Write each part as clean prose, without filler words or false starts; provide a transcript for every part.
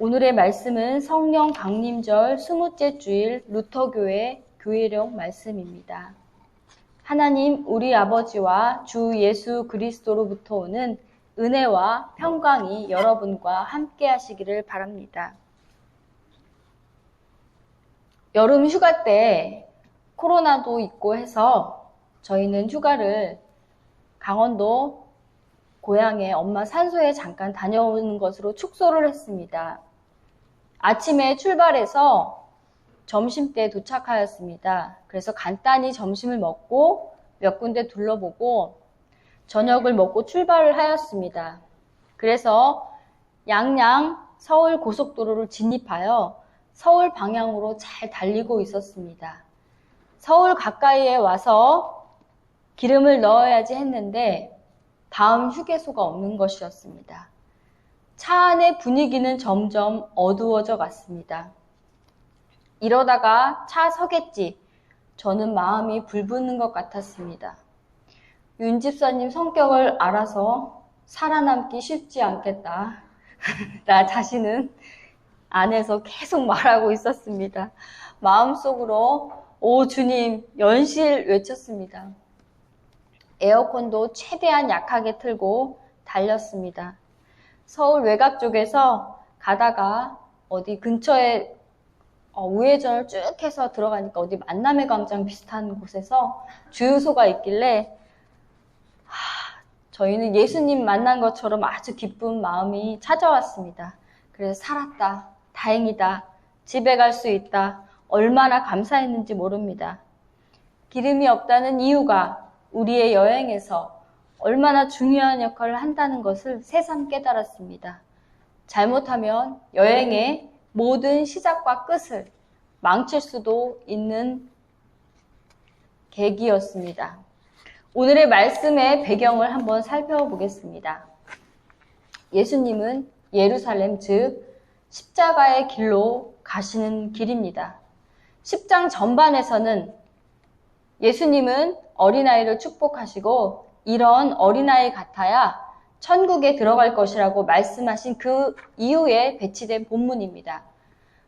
오늘의 말씀은 성령 강림절 20째 주일 루터교회 교회령 말씀입니다. 하나님 우리 아버지와 주 예수 그리스도로부터 오는 은혜와 평강이 여러분과 함께 하시기를 바랍니다. 여름 휴가 때 코로나도 있고 해서 저희는 휴가를 강원도 고향에 엄마 산소에 잠깐 다녀오는 것으로 축소를 했습니다. 아침에 출발해서 점심때 도착하였습니다. 그래서 간단히 점심을 먹고 몇 군데 둘러보고 저녁을 먹고 출발을 하였습니다. 그래서 양양 서울 고속도로를 진입하여 서울 방향으로 잘 달리고 있었습니다. 서울 가까이에 와서 기름을 넣어야지 했는데 다음 휴게소가 없는 것이었습니다. 차 안의 분위기는 점점 어두워져 갔습니다. 이러다가 차 서겠지. 저는 마음이 불붙는 것 같았습니다. 윤 집사님 성격을 알아서 살아남기 쉽지 않겠다. 나 자신은 안에서 계속 말하고 있었습니다. 마음속으로 오 주님 연실 외쳤습니다. 에어컨도 최대한 약하게 틀고 달렸습니다. 서울 외곽 쪽에서 가다가 어디 근처에 우회전을 쭉 해서 들어가니까 어디 만남의 광장 비슷한 곳에서 주유소가 있길래 저희는 예수님 만난 것처럼 아주 기쁜 마음이 찾아왔습니다. 그래서 살았다, 다행이다, 집에 갈 수 있다, 얼마나 감사했는지 모릅니다. 기름이 없다는 이유가 우리의 여행에서 얼마나 중요한 역할을 한다는 것을 새삼 깨달았습니다. 잘못하면 여행의 모든 시작과 끝을 망칠 수도 있는 계기였습니다. 오늘의 말씀의 배경을 한번 살펴보겠습니다. 예수님은 예루살렘 즉 십자가의 길로 가시는 길입니다. 10장 전반에서는 예수님은 어린아이를 축복하시고 이런 어린아이 같아야 천국에 들어갈 것이라고 말씀하신 그 이후에 배치된 본문입니다.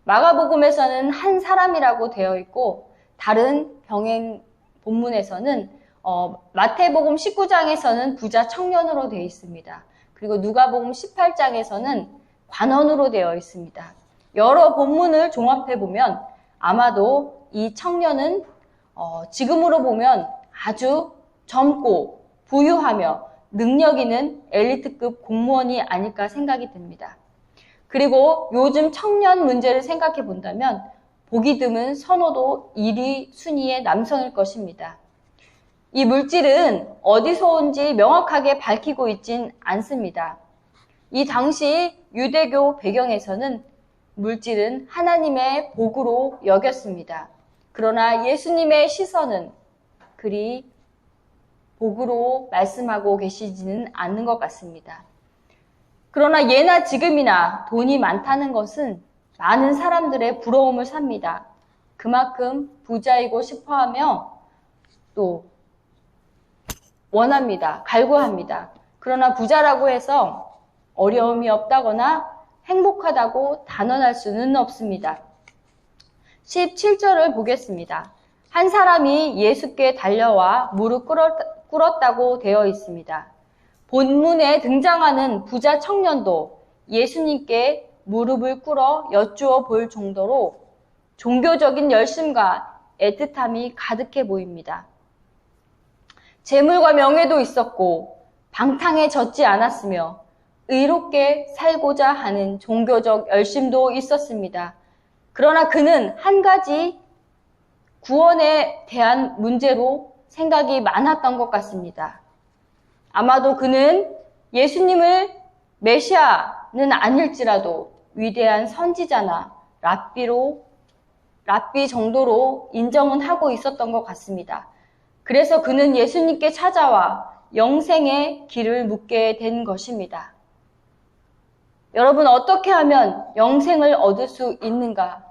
마가복음에서는 한 사람이라고 되어 있고 다른 병행 본문에서는 마태복음 19장에서는 부자 청년으로 되어 있습니다. 그리고 누가복음 18장에서는 관원으로 되어 있습니다. 여러 본문을 종합해보면 아마도 이 청년은 지금으로 보면 아주 젊고 부유하며 능력 있는 엘리트급 공무원이 아닐까 생각이 듭니다. 그리고 요즘 청년 문제를 생각해 본다면 보기 드문 선호도 1위 순위의 남성일 것입니다. 이 물질은 어디서 온지 명확하게 밝히고 있진 않습니다. 이 당시 유대교 배경에서는 물질은 하나님의 복으로 여겼습니다. 그러나 예수님의 시선은 그리 복으로 말씀하고 계시지는 않는 것 같습니다. 그러나 예나 지금이나 돈이 많다는 것은 많은 사람들의 부러움을 삽니다. 그만큼 부자이고 싶어하며 또 원합니다. 갈구합니다. 그러나 부자라고 해서 어려움이 없다거나 행복하다고 단언할 수는 없습니다. 17절을 보겠습니다. 한 사람이 예수께 달려와 무릎 꿇었다고 되어 있습니다. 본문에 등장하는 부자 청년도 예수님께 무릎을 꿇어 여쭈어 볼 정도로 종교적인 열심과 애틋함이 가득해 보입니다. 재물과 명예도 있었고 방탕해졌지 않았으며 의롭게 살고자 하는 종교적 열심도 있었습니다. 그러나 그는 한 가지 구원에 대한 문제로 생각이 많았던 것 같습니다. 아마도 그는 예수님을 메시아는 아닐지라도 위대한 선지자나 랍비 정도로 인정은 하고 있었던 것 같습니다. 그래서 그는 예수님께 찾아와 영생의 길을 묻게 된 것입니다. 여러분 어떻게 하면 영생을 얻을 수 있는가?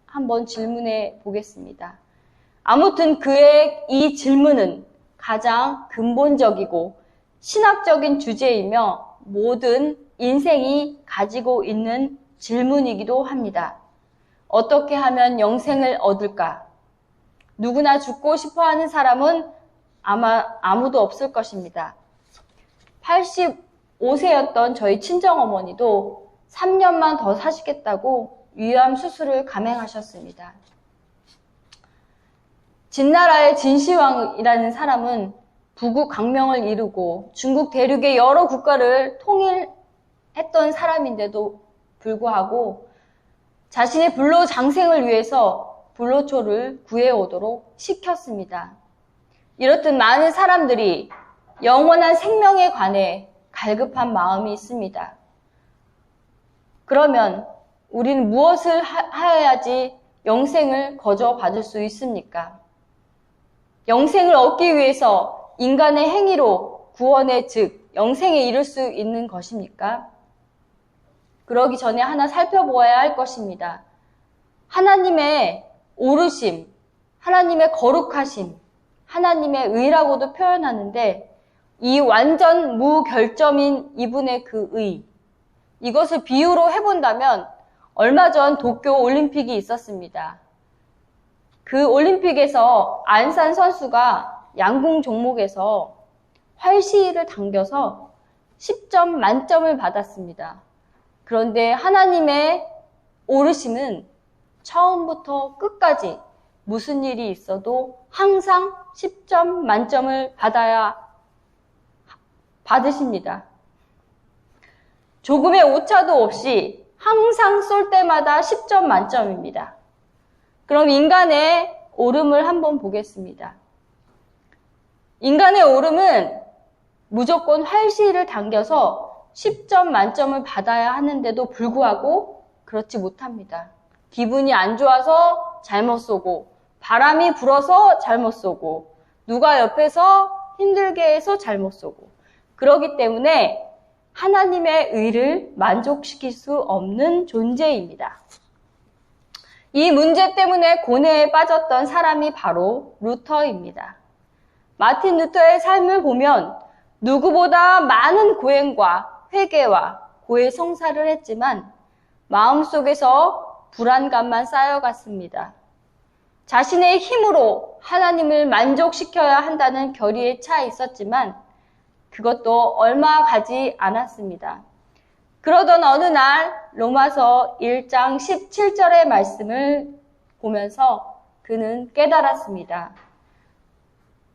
한번 질문해 보겠습니다. 아무튼 그의 이 질문은 가장 근본적이고 신학적인 주제이며 모든 인생이 가지고 있는 질문이기도 합니다. 어떻게 하면 영생을 얻을까? 누구나 죽고 싶어 하는 사람은 아마 아무도 없을 것입니다. 85세였던 저희 친정어머니도 3년만 더 사시겠다고 위암 수술을 감행하셨습니다. 진나라의 진시황이라는 사람은 부국 강명을 이루고 중국 대륙의 여러 국가를 통일했던 사람인데도 불구하고 자신의 불로 장생을 위해서 불로초를 구해오도록 시켰습니다. 이렇듯 많은 사람들이 영원한 생명에 관해 갈급한 마음이 있습니다. 그러면 우리는 무엇을 하여야지 영생을 거저 받을 수 있습니까? 영생을 얻기 위해서 인간의 행위로 구원의 즉 영생에 이를 수 있는 것입니까? 그러기 전에 하나 살펴보아야 할 것입니다. 하나님의 오르심, 하나님의 거룩하심, 하나님의 의라고도 표현하는데 이 완전 무결점인 이분의 그 의, 이것을 비유로 해본다면 얼마 전 도쿄 올림픽이 있었습니다. 그 올림픽에서 안산 선수가 양궁 종목에서 활시위를 당겨서 10점 만점을 받았습니다. 그런데 하나님의 오르심은 처음부터 끝까지 무슨 일이 있어도 항상 10점 만점을 받으십니다. 조금의 오차도 없이 항상 쏠 때마다 10점 만점입니다. 그럼 인간의 오름을 한번 보겠습니다. 인간의 오름은 무조건 활시위를 당겨서 10점 만점을 받아야 하는데도 불구하고 그렇지 못합니다. 기분이 안 좋아서 잘못 쏘고, 바람이 불어서 잘못 쏘고, 누가 옆에서 힘들게 해서 잘못 쏘고, 그렇기 때문에 하나님의 의를 만족시킬 수 없는 존재입니다. 이 문제 때문에 고뇌에 빠졌던 사람이 바로 루터입니다. 마틴 루터의 삶을 보면 누구보다 많은 고행과 회개와 고해 성사를 했지만 마음속에서 불안감만 쌓여갔습니다. 자신의 힘으로 하나님을 만족시켜야 한다는 결의에 차 있었지만 그것도 얼마 가지 않았습니다. 그러던 어느 날 로마서 1장 17절의 말씀을 보면서 그는 깨달았습니다.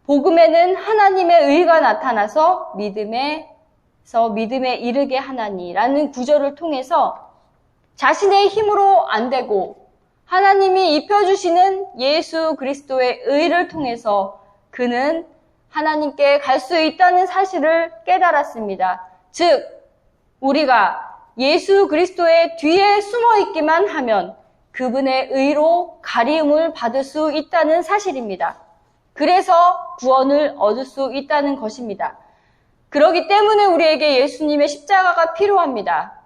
복음에는 하나님의 의가 나타나서 믿음에 이르게 하나니라는 구절을 통해서 자신의 힘으로 안 되고 하나님이 입혀주시는 예수 그리스도의 의를 통해서 그는 하나님께 갈 수 있다는 사실을 깨달았습니다. 즉 우리가 예수 그리스도의 뒤에 숨어 있기만 하면 그분의 의로 가리움을 받을 수 있다는 사실입니다. 그래서 구원을 얻을 수 있다는 것입니다. 그렇기 때문에 우리에게 예수님의 십자가가 필요합니다.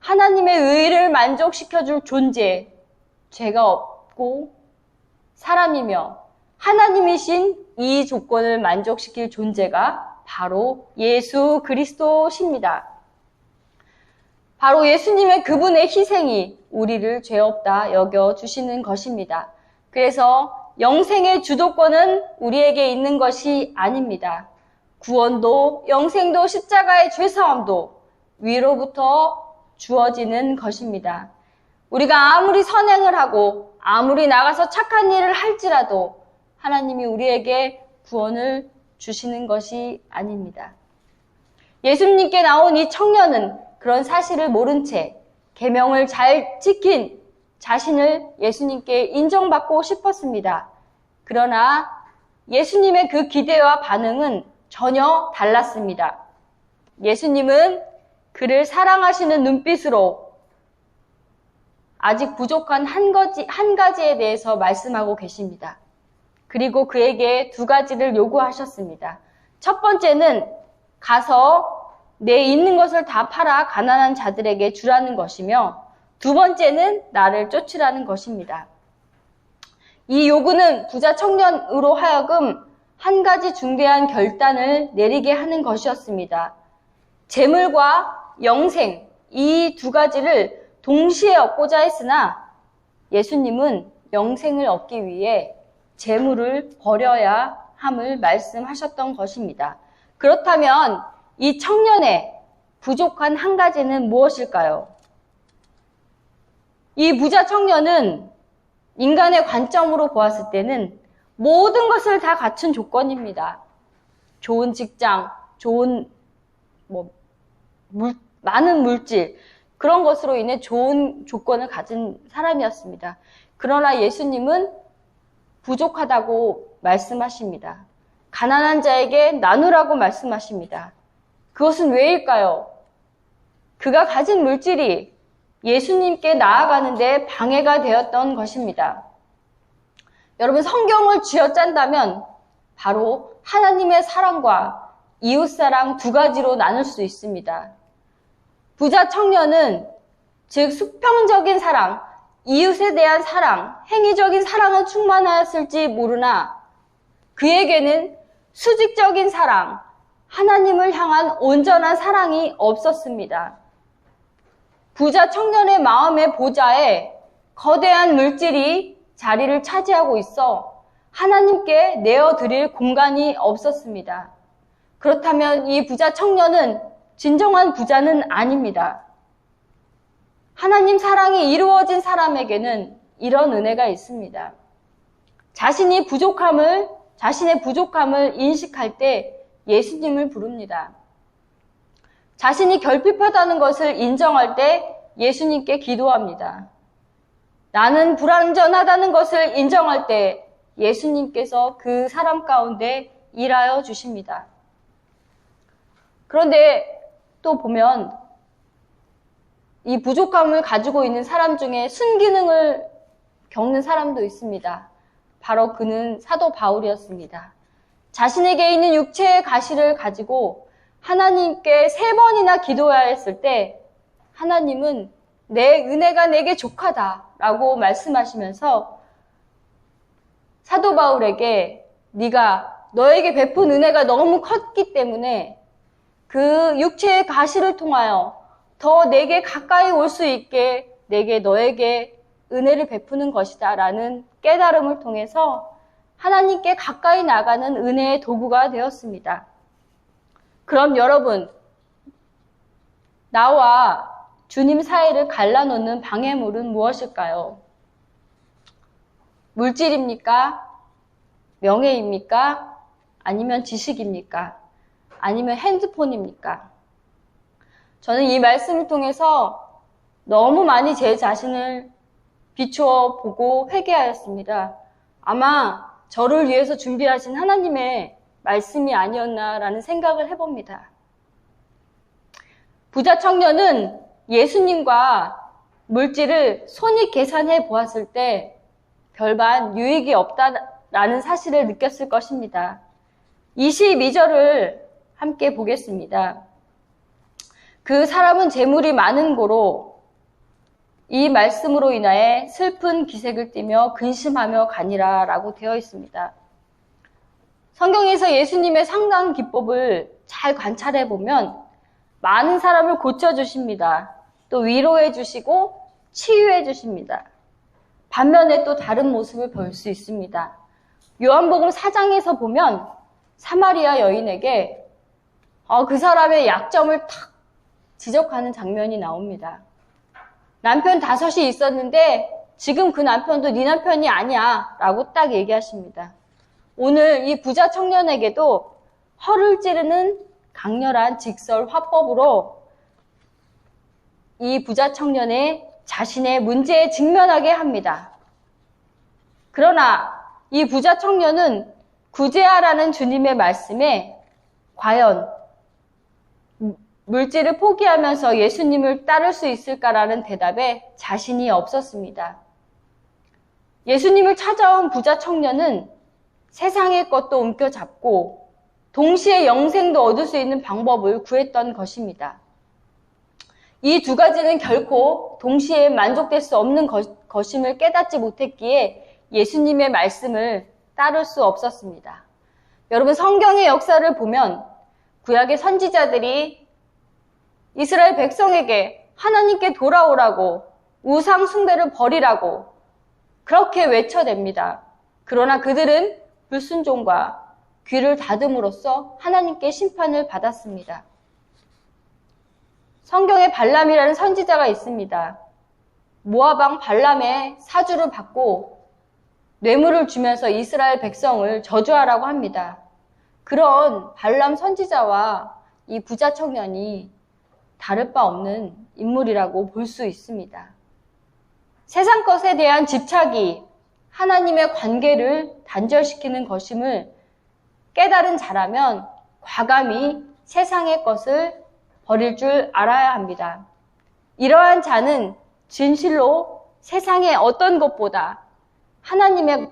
하나님의 의를 만족시켜줄 존재, 죄가 없고 사람이며 하나님이신 이 조건을 만족시킬 존재가 바로 예수 그리스도십니다. 바로 예수님의 그분의 희생이 우리를 죄 없다 여겨주시는 것입니다. 그래서 영생의 주도권은 우리에게 있는 것이 아닙니다. 구원도 영생도 십자가의 죄사함도 위로부터 주어지는 것입니다. 우리가 아무리 선행을 하고 아무리 나가서 착한 일을 할지라도 하나님이 우리에게 구원을 주시는 것이 아닙니다. 예수님께 나온 이 청년은 그런 사실을 모른 채 계명을 잘 지킨 자신을 예수님께 인정받고 싶었습니다. 그러나 예수님의 그 기대와 반응은 전혀 달랐습니다. 예수님은 그를 사랑하시는 눈빛으로 아직 부족한 한 가지에 대해서 말씀하고 계십니다. 그리고 그에게 두 가지를 요구하셨습니다. 첫 번째는 가서 내 있는 것을 다 팔아 가난한 자들에게 주라는 것이며 두 번째는 나를 쫓으라는 것입니다. 이 요구는 부자 청년으로 하여금 한 가지 중대한 결단을 내리게 하는 것이었습니다. 재물과 영생, 이 두 가지를 동시에 얻고자 했으나 예수님은 영생을 얻기 위해 재물을 버려야 함을 말씀하셨던 것입니다. 그렇다면 이 청년의 부족한 한 가지는 무엇일까요? 이 부자 청년은 인간의 관점으로 보았을 때는 모든 것을 다 갖춘 조건입니다. 좋은 직장, 좋은 많은 물질, 그런 것으로 인해 좋은 조건을 가진 사람이었습니다. 그러나 예수님은 부족하다고 말씀하십니다. 가난한 자에게 나누라고 말씀하십니다. 그것은 왜일까요? 그가 가진 물질이 예수님께 나아가는데 방해가 되었던 것입니다. 여러분, 성경을 쥐어짠다면 바로 하나님의 사랑과 이웃사랑 두 가지로 나눌 수 있습니다. 부자 청년은 즉 수평적인 사랑, 이웃에 대한 사랑, 행위적인 사랑은 충만하였을지 모르나 그에게는 수직적인 사랑, 하나님을 향한 온전한 사랑이 없었습니다. 부자 청년의 마음의 보좌에 거대한 물질이 자리를 차지하고 있어 하나님께 내어드릴 공간이 없었습니다. 그렇다면 이 부자 청년은 진정한 부자는 아닙니다. 하나님 사랑이 이루어진 사람에게는 이런 은혜가 있습니다. 자신의 부족함을 인식할 때 예수님을 부릅니다. 자신이 결핍하다는 것을 인정할 때 예수님께 기도합니다. 나는 불완전하다는 것을 인정할 때 예수님께서 그 사람 가운데 일하여 주십니다. 그런데 또 보면 이 부족함을 가지고 있는 사람 중에 순기능을 겪는 사람도 있습니다. 바로 그는 사도 바울이었습니다. 자신에게 있는 육체의 가시를 가지고 하나님께 3번이나 기도해야 했을 때 하나님은 내 은혜가 내게 족하다라고 말씀하시면서 사도 바울에게 네가 너에게 베푼 은혜가 너무 컸기 때문에 그 육체의 가시를 통하여 더 내게 가까이 올 수 있게 너에게 은혜를 베푸는 것이다 라는 깨달음을 통해서 하나님께 가까이 나가는 은혜의 도구가 되었습니다. 그럼 여러분, 나와 주님 사이를 갈라놓는 방해물은 무엇일까요? 물질입니까? 명예입니까? 아니면 지식입니까? 아니면 핸드폰입니까? 저는 이 말씀을 통해서 너무 많이 제 자신을 비추어 보고 회개하였습니다. 아마 저를 위해서 준비하신 하나님의 말씀이 아니었나라는 생각을 해봅니다. 부자 청년은 예수님과 물질을 손익 계산해 보았을 때 별반 유익이 없다라는 사실을 느꼈을 것입니다. 22절을 함께 보겠습니다. 그 사람은 재물이 많은 고로 이 말씀으로 인하여 슬픈 기색을 띠며 근심하며 가니라 라고 되어 있습니다. 성경에서 예수님의 상당 기법을 잘 관찰해 보면 많은 사람을 고쳐주십니다. 또 위로해 주시고 치유해 주십니다. 반면에 또 다른 모습을 볼 수 있습니다. 요한복음 4장에서 보면 사마리아 여인에게 그 사람의 약점을 탁 지적하는 장면이 나옵니다. 남편 5이 있었는데 지금 그 남편도 네 남편이 아니야 라고 딱 얘기하십니다. 오늘 이 부자 청년에게도 허를 찌르는 강렬한 직설 화법으로 이 부자 청년의 자신의 문제에 직면하게 합니다. 그러나 이 부자 청년은 구제하라는 주님의 말씀에 과연 물질을 포기하면서 예수님을 따를 수 있을까라는 대답에 자신이 없었습니다. 예수님을 찾아온 부자 청년은 세상의 것도 움켜잡고 동시에 영생도 얻을 수 있는 방법을 구했던 것입니다. 이 두 가지는 결코 동시에 만족될 수 없는 것임을 깨닫지 못했기에 예수님의 말씀을 따를 수 없었습니다. 여러분, 성경의 역사를 보면 구약의 선지자들이 이스라엘 백성에게 하나님께 돌아오라고 우상 숭배를 버리라고 그렇게 외쳐댑니다. 그러나 그들은 불순종과 귀를 닫음으로써 하나님께 심판을 받았습니다. 성경에 발람이라는 선지자가 있습니다. 모압 왕 발람의 사주를 받고 뇌물을 주면서 이스라엘 백성을 저주하라고 합니다. 그런 발람 선지자와 이 부자 청년이 다를 바 없는 인물이라고 볼 수 있습니다. 세상 것에 대한 집착이 하나님의 관계를 단절시키는 것임을 깨달은 자라면 과감히 세상의 것을 버릴 줄 알아야 합니다. 이러한 자는 진실로 세상의 어떤 것보다 하나님의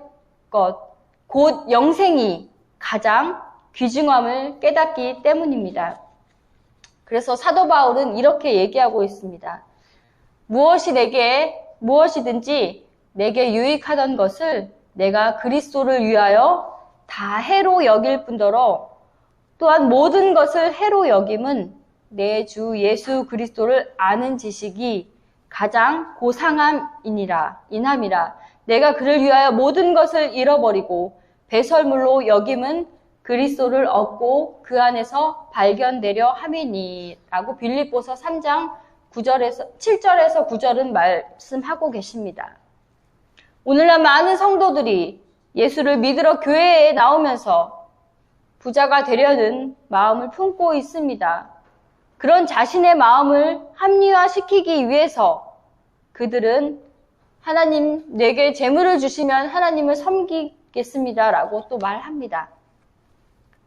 것, 곧 영생이 가장 귀중함을 깨닫기 때문입니다. 그래서 사도 바울은 이렇게 얘기하고 있습니다. 무엇이든지 내게 유익하던 것을 내가 그리스도를 위하여 다 해로 여길 뿐더러 또한 모든 것을 해로 여김은 내 주 예수 그리스도를 아는 지식이 가장 고상함이니라 인함이라. 내가 그를 위하여 모든 것을 잃어버리고 배설물로 여김은 그리스도를 얻고 그 안에서 발견되려 함이니 라고 빌립보서 3장 7절에서 9절은 말씀하고 계십니다. 오늘날 많은 성도들이 예수를 믿으러 교회에 나오면서 부자가 되려는 마음을 품고 있습니다. 그런 자신의 마음을 합리화시키기 위해서 그들은 하나님 내게 재물을 주시면 하나님을 섬기겠습니다 라고 또 말합니다.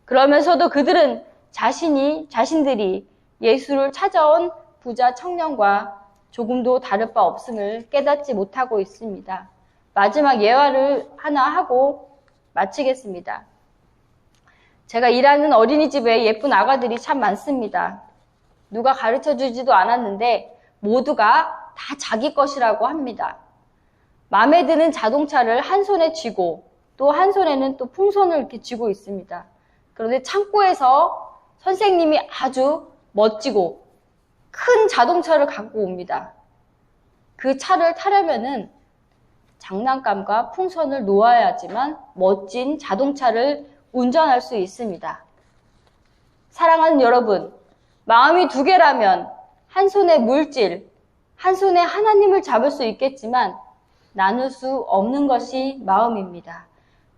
그러면서도 그들은 자신들이 예수를 찾아온 부자 청년과 조금도 다를 바 없음을 깨닫지 못하고 있습니다. 마지막 예화를 하나 하고 마치겠습니다. 제가 일하는 어린이집에 예쁜 아가들이 참 많습니다. 누가 가르쳐주지도 않았는데 모두가 다 자기 것이라고 합니다. 마음에 드는 자동차를 한 손에 쥐고 또 한 손에는 또 풍선을 이렇게 쥐고 있습니다. 그런데 창고에서 선생님이 아주 멋지고 큰 자동차를 갖고 옵니다. 그 차를 타려면은 장난감과 풍선을 놓아야지만 멋진 자동차를 운전할 수 있습니다. 사랑하는 여러분, 마음이 두 개라면 한 손에 물질, 한 손에 하나님을 잡을 수 있겠지만 나눌 수 없는 것이 마음입니다.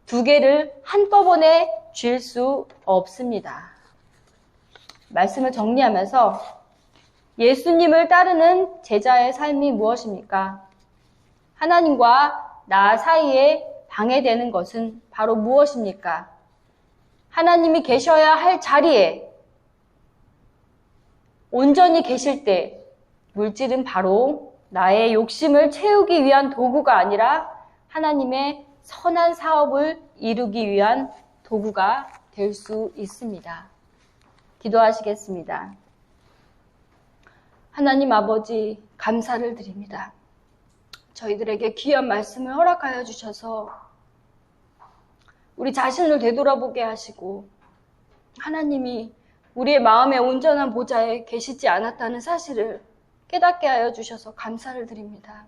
두 개를 한꺼번에 쥘 수 없습니다. 말씀을 정리하면서 예수님을 따르는 제자의 삶이 무엇입니까? 하나님과 나 사이에 방해되는 것은 바로 무엇입니까? 하나님이 계셔야 할 자리에 온전히 계실 때 물질은 바로 나의 욕심을 채우기 위한 도구가 아니라 하나님의 선한 사업을 이루기 위한 도구가 될 수 있습니다. 기도하시겠습니다. 하나님 아버지, 감사를 드립니다. 저희들에게 귀한 말씀을 허락하여 주셔서 우리 자신을 되돌아보게 하시고 하나님이 우리의 마음의 온전한 보좌에 계시지 않았다는 사실을 깨닫게 하여 주셔서 감사를 드립니다.